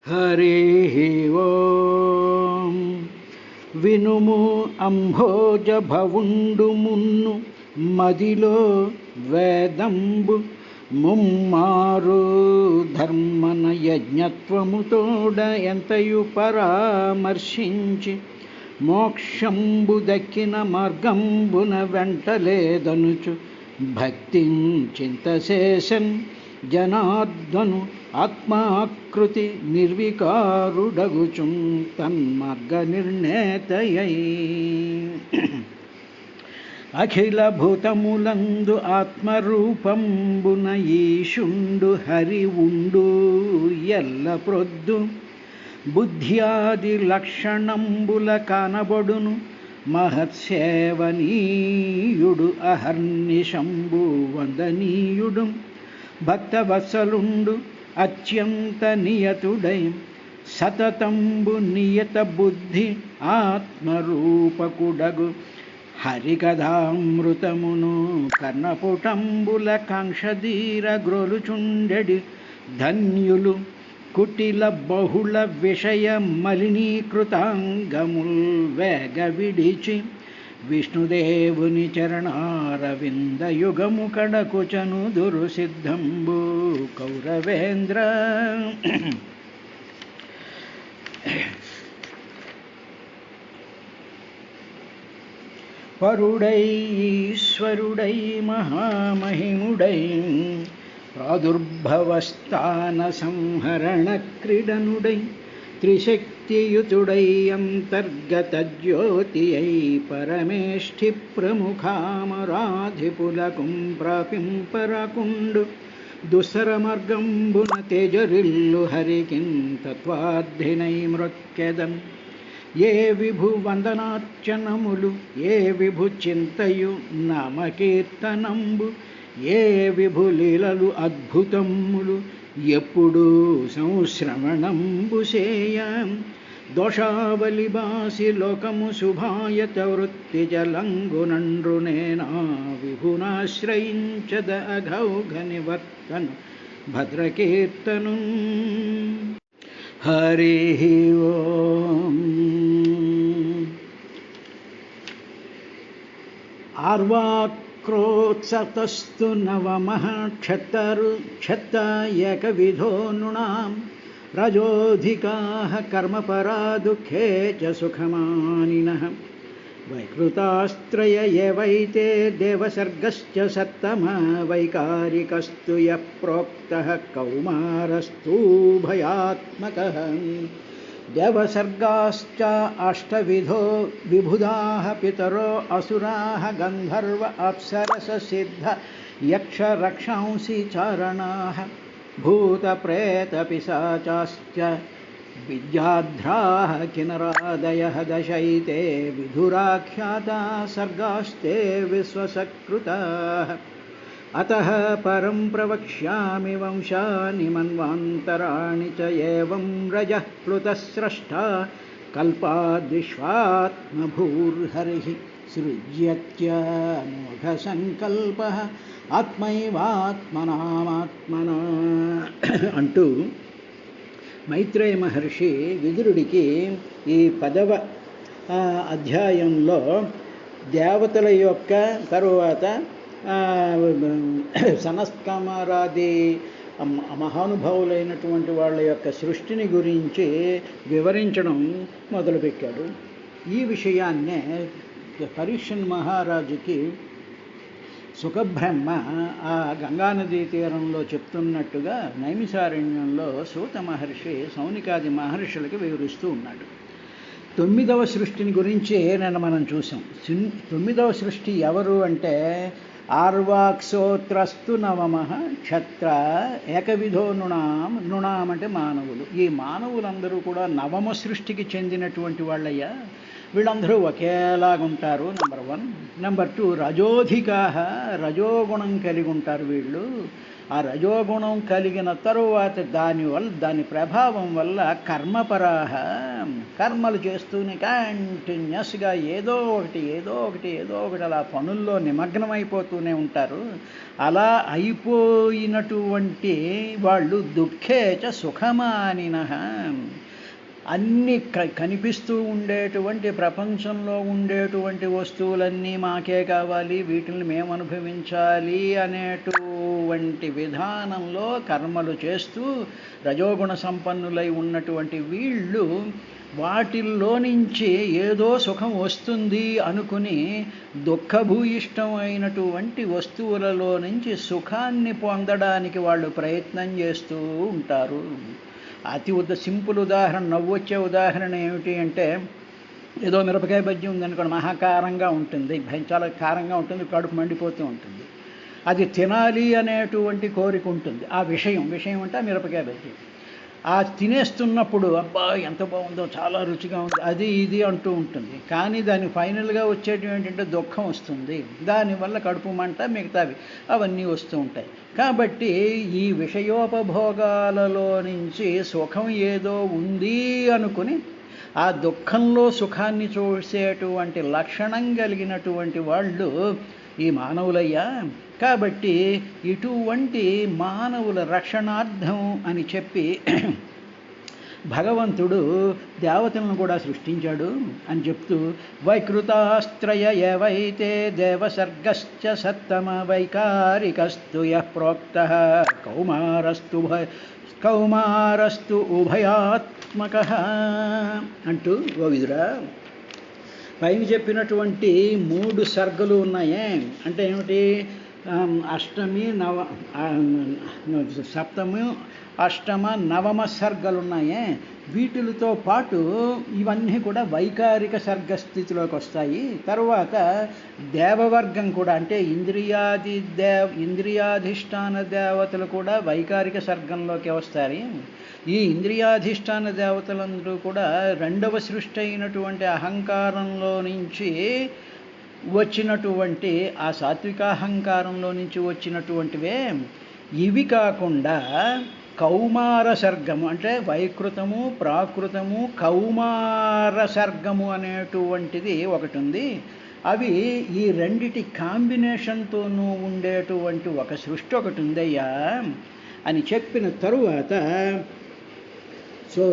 హరి ఓం. వినుము అంభోజ భవుండు మున్ను మదిలో వేదంబు ముమ్మారు ధర్మన యజ్ఞత్వముతోడ ఎంతయు పరామర్శించి మోక్షంబు దక్కిన మార్గంబున వెంటలేదనుచు భక్తించింతశేషన్ జనార్దను ఆత్మాకృతి నిర్వికారుడగుచుం తన్మార్గ నిర్ణేతయై. అఖిల భూతములందు ఆత్మరూపంబున ఈశుండు హరి ఉండు ఎల్ల ప్రొద్దు బుద్ధ్యాది లక్షణంబుల కానబడును మహత్సేవనీయుడు అహర్నిశంబు వందనీయుడు భక్తవత్సలుండు అత్యంత నియతుడై సతతంబు నియత బుద్ధి ఆత్మరూపకుడగు హరికథామృతమును కర్ణపుటంబుల కాంక్షధీర గ్రోలుచుండెడి ధన్యులు కుటిల బహుళ విషయ మలినీకృతాంగముల్ వేగ విడిచి విష్ణుదేవుని చరణారవింద యుగము కడకుచను దురుసిద్ధంబు కౌరవేంద్ర. పరుడై ఈశ్వరుడై మహామహిముడై ప్రాదుర్భవస్థాన సంహరణ క్రీడనుడై త్రిశక్తియుతుడై అంతర్గత జ్యోతి అయి పరమేష్ఠి ప్రముఖామరాధిపులకుం ప్రాపింపరకుండు దుస్సర మార్గంబున తేజరిల్లు హరికిం తత్వార్థినై మృక్కెదం. ఏ విభు వందనార్చనములు ఏ విభు చింతయు నామకీర్తనంబు ఏ విభు లీలలు అద్భుతములు ఎప్పుడు సంశ్రవణంబు సేయ. దోషావలి బాసి లోకము శుభాయత వృత్తి జలంగునండ్రునేనా విభునాశ్రయించద అఘౌఘ నివర్తను భద్రకీర్తను. హరి ఓం. ఆర్వాక్రోత్సతస్తు నవమః క్షత్తాయకవిధో నృణాం రజోధికాః కర్మపరా దుఃఖే చ సుఖమానినః. వైకృతాస్త్రయ ఏవైతే దేవసర్గశ్చ సత్తమ వైకారికస్తు యః ప్రోక్తః కౌమారస్తు భయాత్మకః. దేవసర్గాశ్చ అష్టవిధో విబుధాః పితరో అసురాః గంధర్వ అప్సరస సిద్ధ యక్ష రక్షాంసి చారణాః భూతప్రేత పిశాచాశ్చ విద్యాధ్రాః కిన్నరాదయః దశైతే విధురాఖ్యాతా సర్గాస్తే విశ్వసకృతాః. అతః పరం ప్రవక్ష్యామి వంశాని మన్వాంతరాణి చ ఏవం రజః ప్లుతః స్రష్టా కల్పాద్విశ్వాత్మభూర్హరిః సృజ్యత్యమోఘసంకల్పః ఆత్మైవాత్మనామాత్మనా అంటూ మైత్రేయ మహర్షి విదురుడికి ఈ 10వ అధ్యాయంలో దేవతల యొక్క తరువాత సనత్కుమారాది మహానుభావులైనటువంటి వాళ్ళ యొక్క సృష్టిని గురించి వివరించడం మొదలుపెట్టాడు. ఈ విషయాన్నే పరీక్షన్ మహారాజుకి సుఖబ్రహ్మ ఆ గంగానదీ తీరంలో చెప్తున్నట్టుగా నైమిసారణ్యంలో సూత మహర్షి సౌనికాది మహర్షులకి వివరిస్తూ ఉన్నాడు. 9వ సృష్టిని గురించి నిన్న మనం చూసాం. 9వ సృష్టి ఎవరు అంటే ఆర్వాక్సోత్రస్తు నవమః క్షత్ర ఏకవిధో నృణాం. నృణాం అంటే మానవులు. ఈ మానవులందరూ కూడా నవమ సృష్టికి చెందినటువంటి వాళ్ళయ్యా. వీళ్ళందరూ ఒకేలాగుంటారు. నెంబర్ 1. నెంబర్ 2 రజోధికాః రజోగుణం కలిగి ఉంటారు వీళ్ళు. ఆ రజోగుణం కలిగిన తరువాత దాని ప్రభావం వల్ల కర్మపరాహ, కర్మలు చేస్తూనే కంటిన్యూస్గా ఏదో ఒకటి అలా పనుల్లో నిమగ్నమైపోతూనే ఉంటారు. అలా అయిపోయినటువంటి వాళ్ళు దుఃఖేచ సుఖమానినః, అన్ని కనిపిస్తూ ఉండేటువంటి ప్రపంచంలో ఉండేటువంటి వస్తువులన్నీ మాకే కావాలి, వీటిని మేము అనుభవించాలి అనేటువంటి విధానంలో కర్మలు చేస్తూ రజోగుణ సంపన్నులై ఉన్నటువంటి వీళ్ళు వాటిల్లో నుంచి ఏదో సుఖం వస్తుంది అనుకుని దుఃఖభూయిష్టమైనటువంటి వస్తువులలో నుంచి సుఖాన్ని పొందడానికి వాళ్ళు ప్రయత్నం చేస్తూ ఉంటారు. సింపుల్ ఉదాహరణ, నవ్వొచ్చే ఉదాహరణ ఏమిటి అంటే, ఏదో మిరపకాయ బజ్జీ ఉందనుకోండి, మహాకారంగా ఉంటుంది, చాలా కారంగా ఉంటుంది, కడుపు మండిపోతూ ఉంటుంది. అది తినాలి అనేటువంటి కోరిక ఉంటుంది. ఆ విషయం అంటే మిరపకాయ బజ్జీ. ఆ తినేస్తున్నప్పుడు అబ్బా ఎంత బాగుందో, చాలా రుచిగా ఉంది, అది ఇది అంటూ ఉంటుంది. కానీ దాని ఫైనల్గా వచ్చేటి ఏంటంటే దుఃఖం వస్తుంది. దానివల్ల కడుపు మంట మిగతావి అవన్నీ వస్తూ ఉంటాయి. కాబట్టి ఈ విషయోపభోగాలలో నుంచి సుఖం ఏదో ఉంది అనుకుని ఆ దుఃఖంలో సుఖాన్ని చూసేటువంటి లక్షణం కలిగినటువంటి వాళ్ళు ఈ మానవులయ్యా. కాబట్టి ఇటువంటి మానవుల రక్షణార్థం అని చెప్పి భగవంతుడు దేవతలను కూడా సృష్టించాడు అని చెప్తూ, వైకృతాస్త్రయ ఏవైతే దేవసర్గశ్చ సత్తమ వైకారికస్తు యః ప్రోక్తః కౌమారస్తు ఉభయాత్మకః అంటూ, ఓ విదురా, పైన చెప్పినటువంటి 3 సర్గలు ఉన్నాయే, అంటే ఏమిటి? అష్టమి సప్తమి అష్టమ నవమ సర్గలు ఉన్నాయే, వీటితో పాటు ఇవన్నీ కూడా వైకారిక సర్గస్థితిలోకి వస్తాయి. తర్వాత దేవవర్గం కూడా, అంటే ఇంద్రియాధిష్టాన దేవతలు కూడా వైకారిక సర్గంలోకి వస్తాయి. ఈ ఇంద్రియాధిష్టాన దేవతలందరూ కూడా రెండవ సృష్టి అయినటువంటి అహంకారంలో నుంచి వచ్చినటువంటి ఆ సాత్వికాహంకారంలో నుంచి వచ్చినటువంటివే. ఇవి కాకుండా కౌమార సర్గము, అంటే వైకృతము, ప్రాకృతము, కౌమార సర్గము అనేటువంటిది ఒకటి ఉంది. అవి ఈ రెండిటి కాంబినేషన్తోనూ ఉండేటువంటి ఒక సృష్టి ఒకటి ఉందయ్యా అని చెప్పిన తరువాత, సో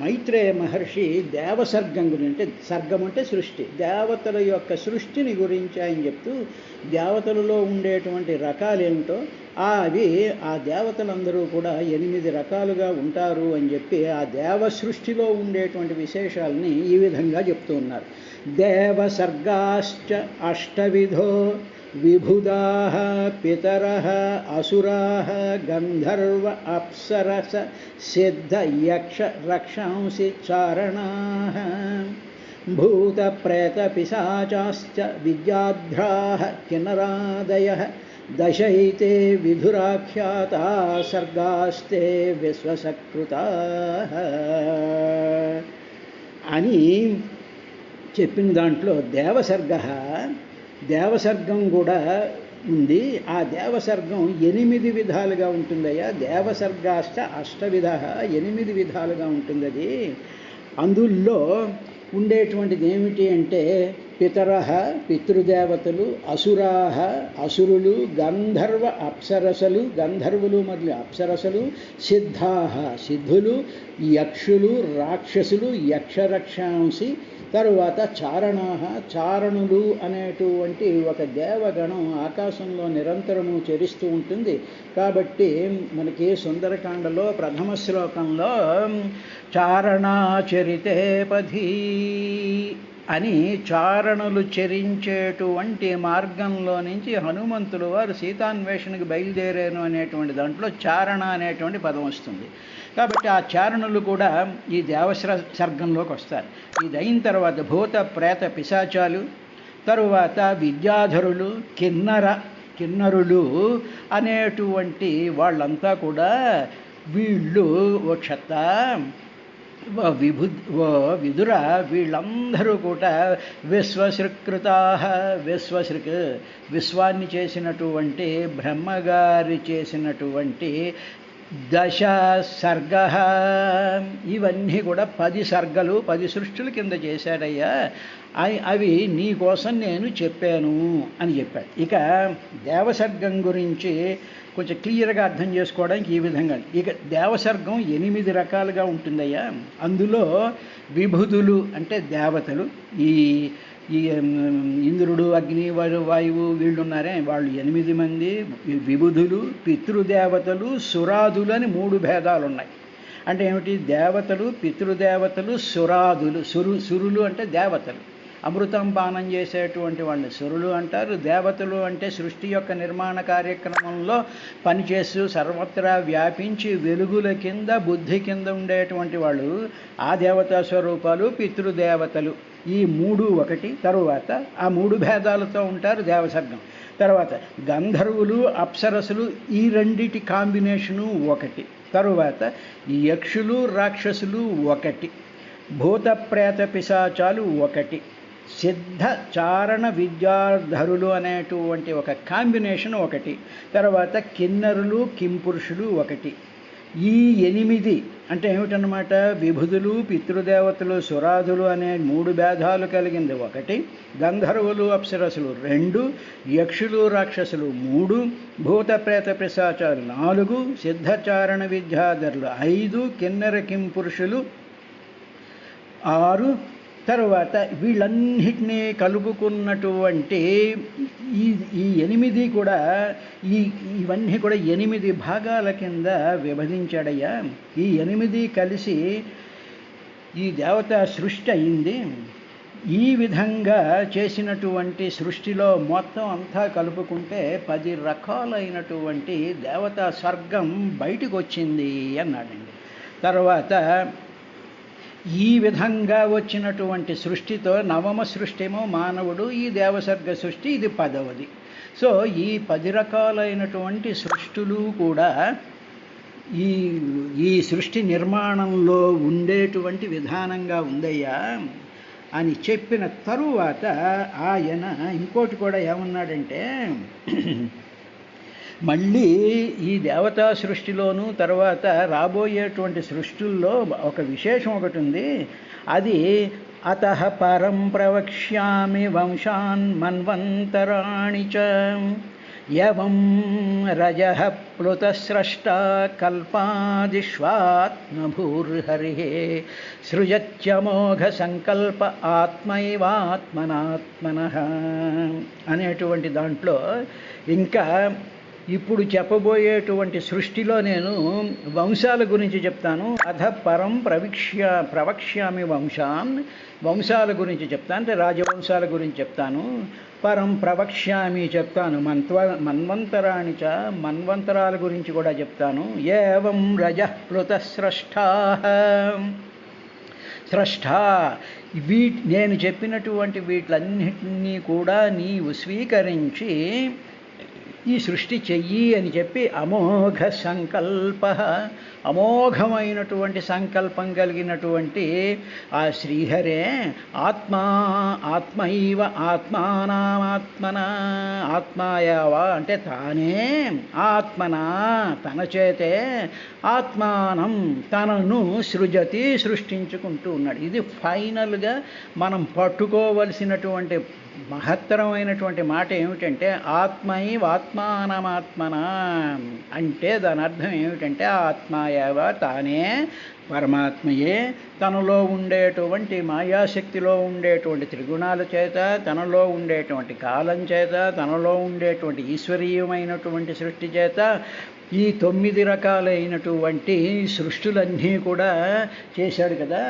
మైత్రేయ మహర్షి దేవసర్గం గురించి, అంటే సర్గం అంటే సృష్టి, దేవతల యొక్క సృష్టిని గురించి ఆయన చెప్తూ, దేవతలలో ఉండేటువంటి రకాలేమిటో అవి ఆ దేవతలందరూ కూడా 8 రకాలుగా ఉంటారు అని చెప్పి ఆ దేవ సృష్టిలో ఉండేటువంటి విశేషాలని ఈ విధంగా చెప్తూ ఉన్నారు. దేవసర్గాశ్చ అష్టవిధో విభుదాః పితరః అసురాః గంధర్వ అప్సరస సిద్ధ యక్ష రక్షాంసి చారణాః భూత ప్రేత పిశాచాశ్చ విద్యాధ్రాః కిన్నరాదయః దశైతే విధురాఖ్యాతా సర్గాస్తే విశ్వసకృతాః అని చెప్పిన దాంట్లో దేవసర్గం కూడా ఉంది. ఆ దేవసర్గం 8 విధాలుగా ఉంటుందయ్యా. దేవసర్గాశ్చ అష్టవిధః, 8 విధాలుగా ఉంటుంది. అది అందులో ఉండేటువంటిది ఏమిటి అంటే, పితరః పితృదేవతలు, అసురాః అసురులు, గంధర్వ అప్సరసలు గంధర్వులు మరియు అప్సరసలు, సిద్ధాః సిద్ధులు, యక్షులు రాక్షసులు యక్షరక్షాంసి, తరువాత చారణాః చారణులు అనేటువంటి ఒక దేవగణం ఆకాశంలో నిరంతరము చరిస్తూ ఉంటుంది. కాబట్టి మనకి సుందరకాండలో ప్రథమ శ్లోకంలో చారణాచరితే పథీ అని చారణులు చరించేటువంటి మార్గంలో నుంచి హనుమంతులు వారు సీతాన్వేషణకు బయలుదేరాను అనేటువంటి దాంట్లో చారణ అనేటువంటి పదం వస్తుంది. కాబట్టి ఆ చారణులు కూడా ఈ దేవసర్గంలోకి వస్తారు. ఇది అయిన తర్వాత భూత ప్రేత పిశాచాలు, తరువాత విద్యాధరులు, కిన్నరులు అనేటువంటి వాళ్ళంతా కూడా వీళ్ళు ఓ క్షత్త ఓ విదుర, వీళ్ళందరూ కూడా విశ్వశృకృతా, విశ్వశృక్ విశ్వాన్ని చేసినటువంటి బ్రహ్మగారి చేసినటువంటి దశ సర్గ, ఇవన్నీ కూడా 10 సర్గలు 10 సృష్టుల కింద చేశాడయ్యా, అవి నీ కోసం నేను చెప్పాను అని చెప్పాడు. ఇక దేవసర్గం గురించి కొంచెం క్లియర్గా అర్థం చేసుకోవడానికి ఈ విధంగా, ఇక దేవసర్గం 8 రకాలుగా ఉంటుందయ్యా. అందులో విభుదులు అంటే దేవతలు, ఈ ఇంద్రుడు, అగ్ని, వాయువు వీళ్ళు ఉన్నారే, వాళ్ళు 8 మంది విభుదులు. పితృదేవతలు, సురాదులు అని 3 భేదాలు ఉన్నాయి. అంటే ఏమిటి? దేవతలు, పితృదేవతలు, సురాదులు. సురులు అంటే దేవతలు, అమృతం పానం చేసేటువంటి వాళ్ళు సురులు అంటారు. దేవతలు అంటే సృష్టి యొక్క నిర్మాణ కార్యక్రమంలో పనిచేస్తూ సర్వత్రా వ్యాపించి వెలుగుల కింద బుద్ధి కింద ఉండేటువంటి వాళ్ళు, ఆ దేవతా స్వరూపాలు పితృదేవతలు. ఈ 3 ఒకటి. తరువాత ఆ 3 భేదాలతో ఉంటారు దేవసర్గం. తర్వాత గంధర్వులు, అప్సరసులు, ఈ రెండిటి కాంబినేషను ఒకటి. తరువాత యక్షులు, రాక్షసులు ఒకటి. భూత ప్రేత పిశాచాలు ఒకటి. సిద్ధ చారణ విద్యాధరులు అనేటువంటి ఒక కాంబినేషన్ ఒకటి. తర్వాత కిన్నరులు, కింపురుషులు ఒకటి. ఈ 8 అంటే ఏమిటన్నమాట? విభుదులు, పితృదేవతలు, సురాదులు అనే 3 భేదాలు కలిగింది ఒకటి. గంధర్వులు, అప్సరసులు 2, యక్షులు, రాక్షసులు 3, భూత ప్రేత పిశాచాలు 4, సిద్ధచారణ విద్యాధరులు 5, కిన్నర కింపురుషులు 6. తరువాత వీళ్ళన్నిటినీ కలుపుకున్నటువంటి ఈ 8 కూడా ఇవన్నీ కూడా 8 భాగాల కింద విభజించాడయ్యా. ఈ 8 కలిసి ఈ దేవతా సృష్టి అయింది. ఈ విధంగా చేసినటువంటి సృష్టిలో మొత్తం అంతా కలుపుకుంటే 10 రకాలైనటువంటి దేవతా సర్గం బయటకు వచ్చింది అన్నాడండి. తర్వాత ఈ విధంగా వచ్చినటువంటి సృష్టితో 9వ సృష్టిమో మానవుడు, ఈ దేవసర్గ సృష్టి ఇది 10వది. సో ఈ 10 రకాలైనటువంటి సృష్టులు కూడా ఈ సృష్టి నిర్మాణంలో ఉండేటువంటి విధానంగా ఉందయ్యా అని చెప్పిన తరువాత ఆయన ఇంకోటి కూడా ఏమన్నాడంటే, మళ్ళీ ఈ దేవతా సృష్టిలోనూ తర్వాత రాబోయేటువంటి సృష్టిల్లో ఒక విశేషం ఒకటి ఉంది. అది అతః పరం ప్రవక్ష్యామి వంశాన్ మన్వంతరాణి చ యవం రజః ప్లుతస్రష్టా కల్పాదిష్వాత్మభూర్హరిః సృజత్యమోఘ సంకల్ప ఆత్మైవాత్మనాత్మనః అనేటువంటి దాంట్లో ఇంకా ఇప్పుడు చెప్పబోయేటువంటి సృష్టిలో నేను వంశాల గురించి చెప్తాను. అధ పరం ప్రవక్ష్యామి వంశాల గురించి చెప్తాను, అంటే రాజవంశాల గురించి చెప్తాను. పరం ప్రవక్ష్యామి చెప్తాను, మన్వంతరాణి చ మన్వంతరాల గురించి కూడా చెప్తాను. ఏవం రజః ప్లుతః స్రష్టా నేను చెప్పినటువంటి వీటిలన్నిటినీ కూడా నీవు స్వీకరించి ఈ సృష్టి చెయ్యి అని చెప్పి అమోఘ సంకల్ప, అమోఘమైనటువంటి సంకల్పం కలిగినటువంటి ఆ శ్రీహరే ఆత్మైవ ఆత్మానామాత్మన, ఆత్మాయావా అంటే తానే, ఆత్మన తన చేతే, ఆత్మానం తనను సృజతి సృష్టించుకుంటూ ఉన్నాడు. ఇది ఫైనల్గా మనం పట్టుకోవలసినటువంటి మహత్తరమైనటువంటి మాట ఏమిటంటే ఆత్మైవ ఆత్మానమాత్మన అంటే దాని అర్థం ఏమిటంటే ఆత్మాయవ తానే పరమాత్మయే తనలో ఉండేటువంటి మాయాశక్తిలో ఉండేటువంటి త్రిగుణాల చేత, తనలో ఉండేటువంటి కాలం చేత, తనలో ఉండేటువంటి ఈశ్వరీయమైనటువంటి సృష్టి చేత ఈ 9 రకాలైనటువంటి సృష్టులన్నీ కూడా చేశాడు కదా.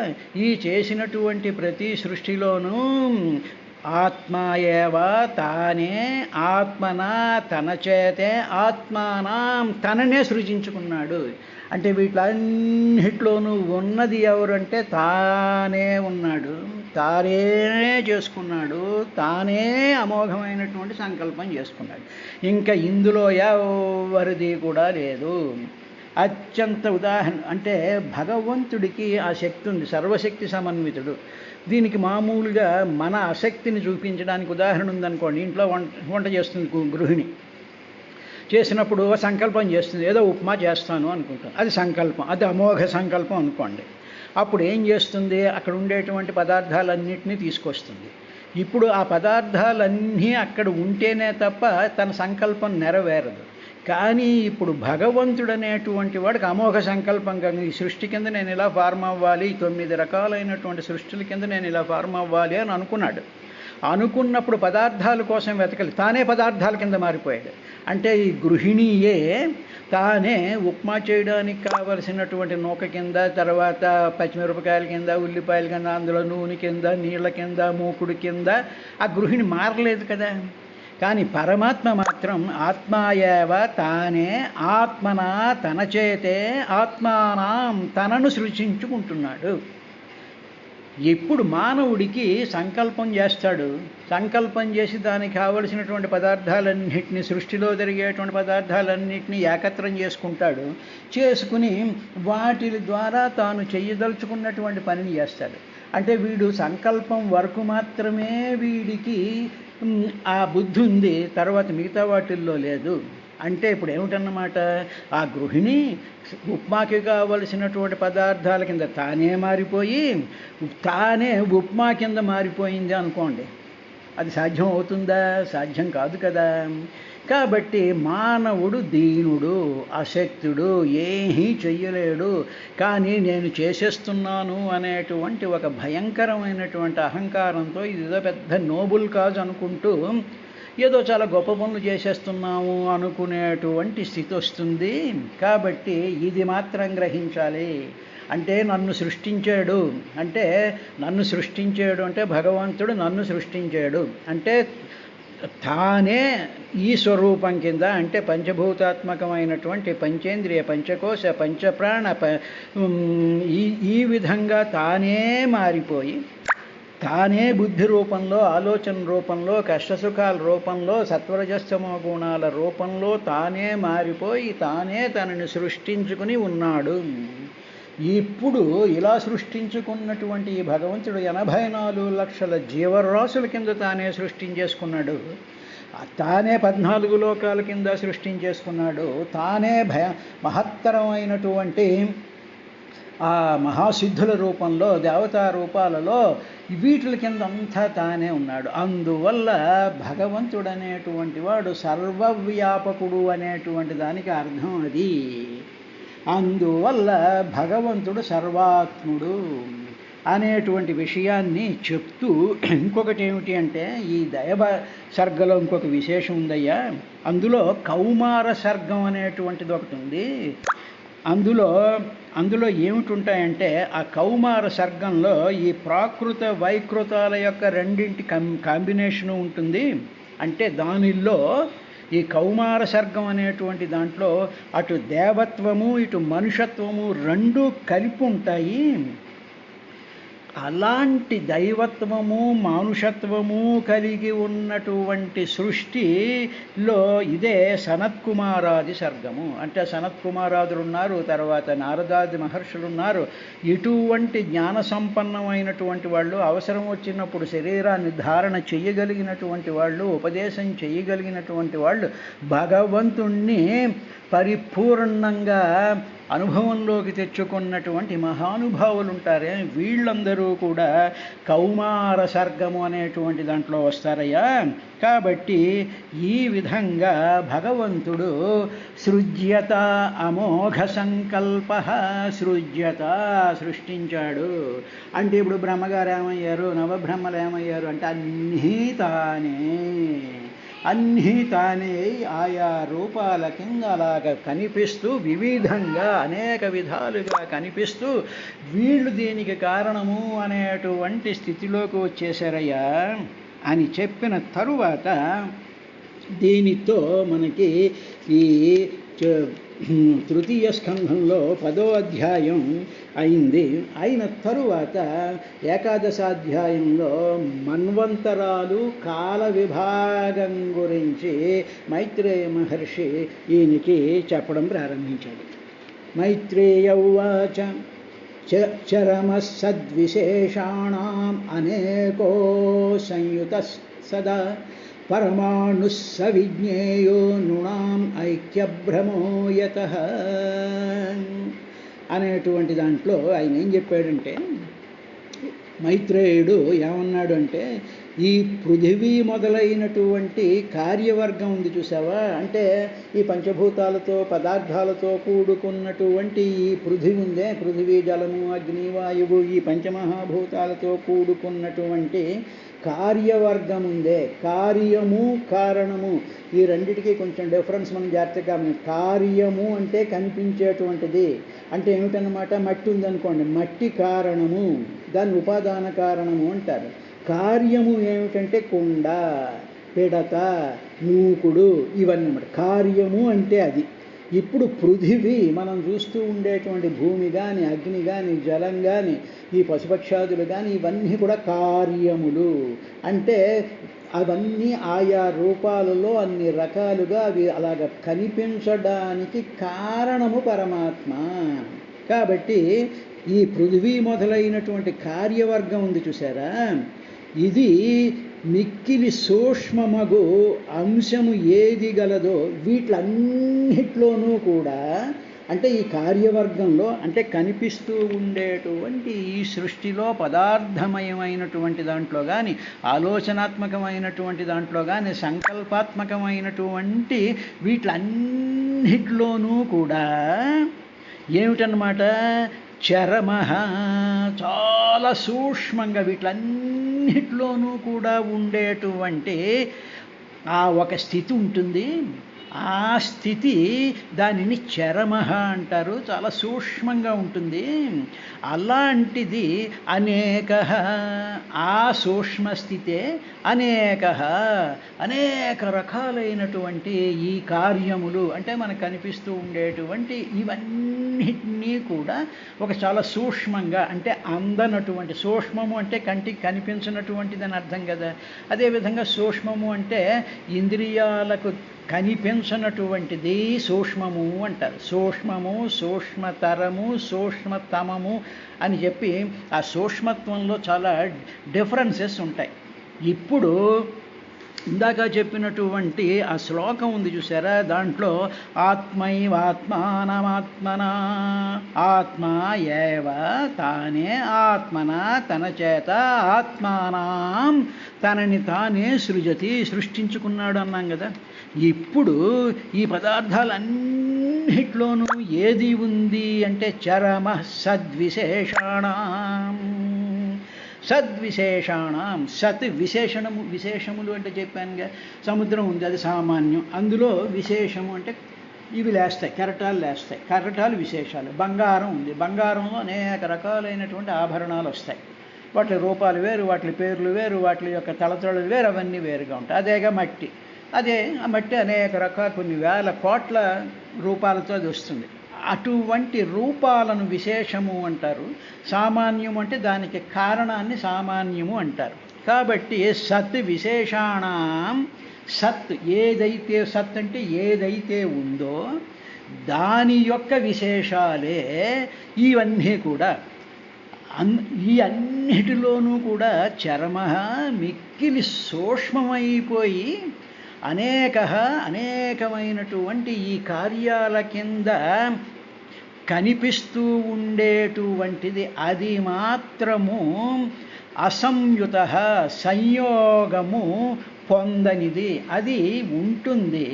ఈ చేసినటువంటి ప్రతి సృష్టిలోనూ ఆత్మాయేవ తానే, ఆత్మన తన చేతే, ఆత్మానం తననే సృజించుకున్నాడు. అంటే వీటిలన్నిట్లోనూ ఉన్నది ఎవరంటే తానే ఉన్నాడు, తానే చేసుకున్నాడు, తానే అమోఘమైనటువంటి సంకల్పం చేసుకున్నాడు. ఇంకా ఇందులో ఎవరిది కూడా లేదు. అత్యంత ఉదాహరణ. అంటే భగవంతుడికి ఆ శక్తి ఉంది, సర్వశక్తి సమన్వితుడు. దీనికి మామూలుగా మన ఆసక్తిని చూపించడానికి ఉదాహరణ ఉందనుకోండి. ఇంట్లో వంట చేస్తుంది గృహిణి. చేసినప్పుడు సంకల్పం చేస్తుంది, ఏదో ఉప్మా చేస్తాను అనుకుంటాను. అది సంకల్పం, అది అమోఘ సంకల్పం అనుకోండి. అప్పుడు ఏం చేస్తుంది, అక్కడ ఉండేటువంటి పదార్థాలన్నింటినీ తీసుకొస్తుంది. ఇప్పుడు ఆ పదార్థాలన్నీ అక్కడ ఉంటేనే తప్ప తన సంకల్పం నెరవేరదు. కానీ ఇప్పుడు భగవంతుడు అనేటువంటి వాడికి అమోఘ సంకల్పం కానీ ఈ సృష్టి కింద నేను ఇలా ఫార్మ్ అవ్వాలి, 9 రకాలైనటువంటి సృష్టిల కింద నేను ఇలా ఫార్మ్ అవ్వాలి అని అనుకున్నాడు. అనుకున్నప్పుడు పదార్థాల కోసం వెతకలి, తానే పదార్థాల కింద మారిపోయాడు. అంటే ఈ గృహిణియే తానే ఉప్మా చేయడానికి కావలసినటువంటి నూక కింద, తర్వాత పచ్చిమిరపకాయల కింద, ఉల్లిపాయల కింద, అందులో నూనె కింద, నీళ్ళ కింద, మూకుడు కింద ఆ గృహిణి మారలేదు కదా. కానీ పరమాత్మ మాత్రం ఆత్మాయేవ తానే ఆత్మనా తన చేతే ఆత్మానాం తనను సృష్టించుకుంటున్నాడు. ఎప్పుడు మానవుడికి సంకల్పం చేస్తాడు, సంకల్పం చేసి దానికి కావలసినటువంటి పదార్థాలన్నింటినీ, సృష్టిలో జరిగేటువంటి పదార్థాలన్నింటినీ ఏకత్రం చేసుకుంటాడు. చేసుకుని వాటి ద్వారా తాను చెయ్యదలుచుకున్నటువంటి పనిని చేస్తాడు. అంటే వీడు సంకల్పం వరకు మాత్రమే వీడికి ఆ బుద్ధి ఉంది, తర్వాత మిగతా వాటిల్లో లేదు. అంటే ఇప్పుడు ఏమిటన్నమాట, ఆ గృహిణి ఉప్మాకి కావలసినటువంటి పదార్థాల కింద తానే మారిపోయి తానే ఉప్మా కింద మారిపోయింది అనుకోండి. అది సాధ్యం అవుతుందా? సాధ్యం కాదు కదా. కాబట్టి మానవుడు దీనుడు, అశక్తుడు, ఏమీ చెయ్యలేడు. కానీ నేను చేసేస్తున్నాను అనేటువంటి ఒక భయంకరమైనటువంటి అహంకారంతో ఇదేదో పెద్ద నోబుల్ కాజ్ అనుకుంటూ ఏదో చాలా గొప్ప పనులు చేసేస్తున్నాము అనుకునేటువంటి స్థితి వస్తుంది. కాబట్టి ఇది మాత్రం గ్రహించాలి. అంటే నన్ను సృష్టించాడు, అంటే నన్ను సృష్టించాడు అంటే భగవంతుడు నన్ను సృష్టించాడు అంటే తానే ఈ స్వరూపం కింద, అంటే పంచభూతాత్మకమైనటువంటి పంచేంద్రియ, పంచకోశ, పంచప్రాణ ఈ విధంగా తానే మారిపోయి తానే బుద్ధి రూపంలో, ఆలోచన రూపంలో, కష్టసుఖాల రూపంలో, సత్వరజస్తమో గుణాల రూపంలో తానే మారిపోయి తానే తనని సృష్టించుకుని ఉన్నాడు. ఇప్పుడు ఇలా సృష్టించుకున్నటువంటి ఈ భగవంతుడు 84 లక్షల జీవరాశుల కింద తానే సృష్టించేసుకున్నాడు. తానే 14 లోకాల కింద సృష్టించేసుకున్నాడు. తానే మహత్తరమైనటువంటి ఆ మహాసిద్ధుల రూపంలో, దేవతా రూపాలలో వీటిల కింద అంతా తానే ఉన్నాడు. అందువల్ల భగవంతుడు అనేటువంటి వాడు సర్వవ్యాపకుడు అనేటువంటి దానికి అర్థం అది. అందువల్ల భగవంతుడు సర్వాత్ముడు అనేటువంటి విషయాన్ని చెప్తూ ఇంకొకటి ఏమిటి అంటే, ఈ దైవ సర్గలో ఇంకొక విశేషం ఉందయ్యా. అందులో కౌమార సర్గం అనేటువంటిది ఒకటి ఉంది. అందులో ఏమిటి ఉంటాయంటే, ఆ కౌమార సర్గంలో ఈ ప్రాకృత వైకృతాల యొక్క రెండింటి కాంబినేషను ఉంటుంది. అంటే దానిలో ఈ కౌమార సర్గం అనేటువంటి దాంట్లో అటు దేవత్వము ఇటు మనుషత్వము రెండూ కలిపి ఉంటాయి. అలాంటి దైవత్వము మానుషత్వము కలిగి ఉన్నటువంటి సృష్టిలో ఇదే సనత్కుమారాది సర్గము. అంటే సనత్కుమారాదులు ఉన్నారు, తర్వాత నారదాది మహర్షులు ఉన్నారు. ఇటువంటి జ్ఞాన సంపన్నమైనటువంటి వాళ్ళు, అవసరం వచ్చినప్పుడు శరీరాన్ని ధారణ చేయగలిగినటువంటి వాళ్ళు, ఉపదేశం చేయగలిగినటువంటి వాళ్ళు, భగవంతుణ్ణి పరిపూర్ణంగా అనుభవంలోకి తెచ్చుకున్నటువంటి మహానుభావులు ఉంటారే, వీళ్ళందరూ కూడా కౌమార సర్గము అనేటువంటి దాంట్లో వస్తారయ్యా. కాబట్టి ఈ విధంగా భగవంతుడు సృజ్యత అమోఘ సంకల్ప, సృజ్యత సృష్టించాడు. అంటే ఇప్పుడు బ్రహ్మగారు ఏమయ్యారు, నవబ్రహ్మలు ఏమయ్యారు అంటే అన్నీ తానే ఆయా రూపాల కింద అలాగ కనిపిస్తూ వివిధంగా అనేక విధాలుగా కనిపిస్తూ వీళ్ళు దీనికి కారణము అనేటువంటి స్థితిలోకి వచ్చేసారయ్యా అని చెప్పిన తరువాత దీనితో మనకి ఈ తృతీయ స్కంధంలో 10వ అధ్యాయం అయింది. అయిన తరువాత ఏకాదశాధ్యాయంలో మన్వంతరాలు కాల విభాగం గురించి మైత్రేయ మహర్షి ఈయనకి చెప్పడం ప్రారంభించాడు. మైత్రేయ ఉవాచ చరమः సద్విశేషాణాం అనేకో సంయుతః సదా పరమాణుః సవిజ్ఞేయో నృణాం ఐక్యభ్రమో యతః అనేటువంటి దాంట్లో ఆయన ఏం చెప్పాడంటే, మైత్రేయుడు ఏమన్నాడు అంటే, ఈ పృథివీ మొదలైనటువంటి కార్యవర్గం ఉంది చూసావా, అంటే ఈ పంచభూతాలతో పదార్థాలతో కూడుకున్నటువంటి ఈ పృథివీ ఉందే, పృథివీ జలము అగ్ని వాయువు ఈ పంచమహాభూతాలతో కూడుకున్నటువంటి కార్యవర్గం ఉందే, కార్యము కారణము ఈ రెండిటికి కొంచెం డిఫరెన్స్ మనం జాగ్రత్తగా. కార్యము అంటే కనిపించేటువంటిది, అంటే ఏమిటన్నమాట, మట్టి ఉందనుకోండి, మట్టి కారణము, దాన్ని ఉపాదాన కారణము అంటారు. కార్యము ఏమిటంటే కుండ, పిడత, మూకుడు ఇవన్నీ అన్నమాట. కార్యము అంటే అది. ఇప్పుడు పృథివీ మనం చూస్తూ ఉండేటువంటి భూమి కానీ, అగ్ని కానీ, జలం కానీ, ఈ పశుపక్షాదులు కానీ ఇవన్నీ కూడా కార్యములు. అంటే అవన్నీ ఆయా రూపాలలో అన్ని రకాలుగా అవి అలాగ కనిపించడానికి కారణము పరమాత్మ. కాబట్టి ఈ పృథివీ మొదలైనటువంటి కార్యవర్గం ఉంది చూసారా, ఇది మిక్కిలి సూక్ష్మమగు అంశము ఏది గలదో వీటిలన్నిట్లోనూ కూడా, అంటే ఈ కార్యవర్గంలో అంటే కనిపిస్తూ ఉండేటువంటి ఈ సృష్టిలో పదార్థమయమైనటువంటి దాంట్లో కానీ, ఆలోచనాత్మకమైనటువంటి దాంట్లో కానీ, సంకల్పాత్మకమైనటువంటి వీటిలన్నిట్లోనూ కూడా ఏమిటన్నమాట, చరమః చాలా సూక్ష్మంగా వీటిలన్నిట్లోనూ కూడా ఉండేటువంటి ఆ ఒక స్థితి ఉంటుంది. ఆ స్థితి దానిని చరమః అంటారు, చాలా సూక్ష్మంగా ఉంటుంది. అలాంటిది అనేకః, ఆ సూక్ష్మ స్థితే అనేకః, అనేక రకాలైనటువంటి ఈ కార్యములు అంటే మనకు కనిపిస్తూ ఉండేటువంటి ఇవన్నిటినీ కూడా ఒక చాలా సూక్ష్మంగా, అంటే అందనటువంటి, సూక్ష్మము అంటే కంటికి కనిపించినటువంటిది అని అర్థం కదా. అదేవిధంగా సూక్ష్మము అంటే ఇంద్రియాలకు కనిపించినటువంటిది సూక్ష్మము అంటారు. సూక్ష్మము, సూక్ష్మతరము, సూక్ష్మతమము అని చెప్పి ఆ సూక్ష్మత్వంలో చాలా డిఫరెన్సెస్ ఉంటాయి. ఇప్పుడు ఇందాక చెప్పినటువంటి ఆ శ్లోకం ఉంది చూసారా, దాంట్లో ఆత్మైవాత్మానమాత్మనా, ఆత్మ ఏవ తానే ఆత్మన తన చేత ఆత్మానం తనని తానే సృజతి సృష్టించుకున్నాడు అన్నాం కదా. ఇప్పుడు ఈ పదార్థాలన్నిట్లోనూ ఏది ఉంది అంటే చరమ సద్విశేషాణం, సద్విశేషాణం, సత్ విశేషణము, విశేషములు అంటే చెప్పానుగా, సముద్రం ఉంది అది సామాన్యం, అందులో విశేషము అంటే ఇవి లేస్తాయి, కెరటాలు లేస్తాయి, కెరటాలు విశేషాలు. బంగారం ఉంది, బంగారంలో అనేక రకాలైనటువంటి ఆభరణాలు వస్తాయి, వాటి రూపాలు వేరు, వాటి పేర్లు వేరు, వాటి యొక్క తలతళలు వేరు, అవన్నీ వేరుగా ఉంటాయి. అదేగా మట్టి, అదే ఆ మట్టి అనేక రకాల కొన్ని వేల కోట్ల రూపాలతో అది వస్తుంది. అటువంటి రూపాలను విశేషము అంటారు. సామాన్యము అంటే దానికి కారణాన్ని సామాన్యము అంటారు. కాబట్టి సత్ విశేషాణం, సత్ ఏదైతే, సత్ అంటే ఏదైతే ఉందో దాని యొక్క విశేషాలే ఇవన్నీ కూడా. ఈ అన్నిటిలోనూ కూడా చరమః మిక్కిలి సూక్ష్మమైపోయి అనేకమైనటువంటి ఈ కార్యాల కింద కనిపిస్తూ ఉండేటువంటిది అది మాత్రము అసంయుత, సంయోగము పొందనిది. అది ఉంటుంది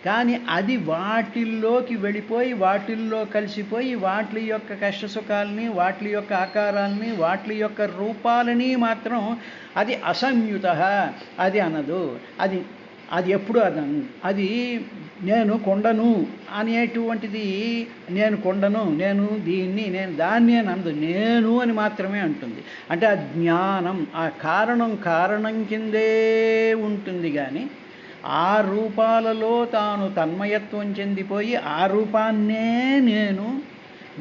కానీ అది వాటిల్లోకి వెళ్ళిపోయి వాటిల్లో కలిసిపోయి వాటి యొక్క కష్టసుఖాలని, వాటి యొక్క ఆకారాలని, వాటి యొక్క రూపాలని మాత్రం అది అసంయుత, అది అనదు. అది ఎప్పుడు అది నేను కొండను అనేటువంటిది, నేను కొండను, నేను దీన్ని, నేను దాన్ని అని అనదు, నేను అని మాత్రమే అంటుంది. అంటే ఆ జ్ఞానం, ఆ కారణం కిందే ఉంటుంది కానీ ఆ రూపాలలో తాను తన్మయత్వం చెందిపోయి ఆ రూపాన్నే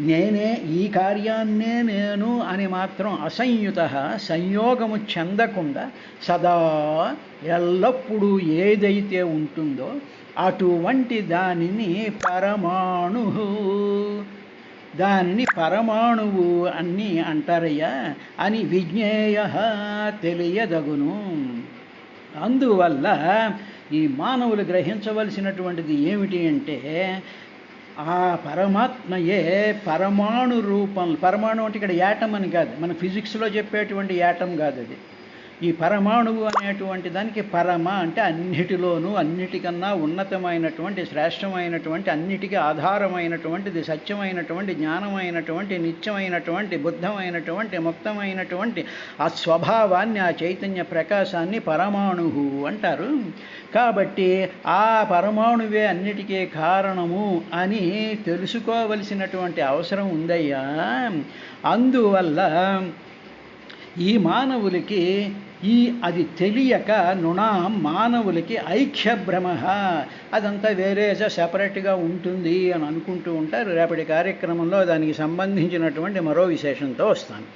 నేనే, ఈ కార్యాన్నే నేను అని మాత్రం అసంయుత, సంయోగము చెందకుండా సదా ఎల్లప్పుడూ ఏదైతే ఉంటుందో అటువంటి దానిని పరమాణు దానిని పరమాణువు అని అంటారయ్యా అని విజ్ఞేయ తెలియదగును. అందువల్ల ఈ మానవులు గ్రహించవలసినటువంటిది ఏమిటి అంటే ఆ పరమాత్మయే పరమాణు రూపం. పరమాణు అంటే ఇక్కడ యాటం అని కాదు, మన ఫిజిక్స్లో చెప్పేటువంటి యాటం కాదు అది. ఈ పరమాణువు అనేటువంటి దానికి పరమ అంటే అన్నిటిలోనూ అన్నిటికన్నా ఉన్నతమైనటువంటి శ్రేష్టమైనటువంటి అన్నిటికీ ఆధారమైనటువంటిది సత్యమైనటువంటి జ్ఞానమైనటువంటి నిత్యమైనటువంటి బుద్ధమైనటువంటి ముక్తమైనటువంటి ఆ స్వభావాన్ని ఆ చైతన్య ప్రకాశాన్ని పరమాణువు అంటారు. కాబట్టి ఆ పరమాణువే అన్నిటికీ కారణము అని తెలుసుకోవలసినటువంటి అవసరం ఉందయ్యా. అందువల్ల ఈ మానవులకి అది తెలియక మానవులకి ఐక్యభ్రమ, అదంతా వేరే సెపరేట్గా ఉంటుంది అని అనుకుంటూ ఉంటారు. రేపటి కార్యక్రమంలో దానికి సంబంధించినటువంటి మరో విశేషంతో వస్తాను.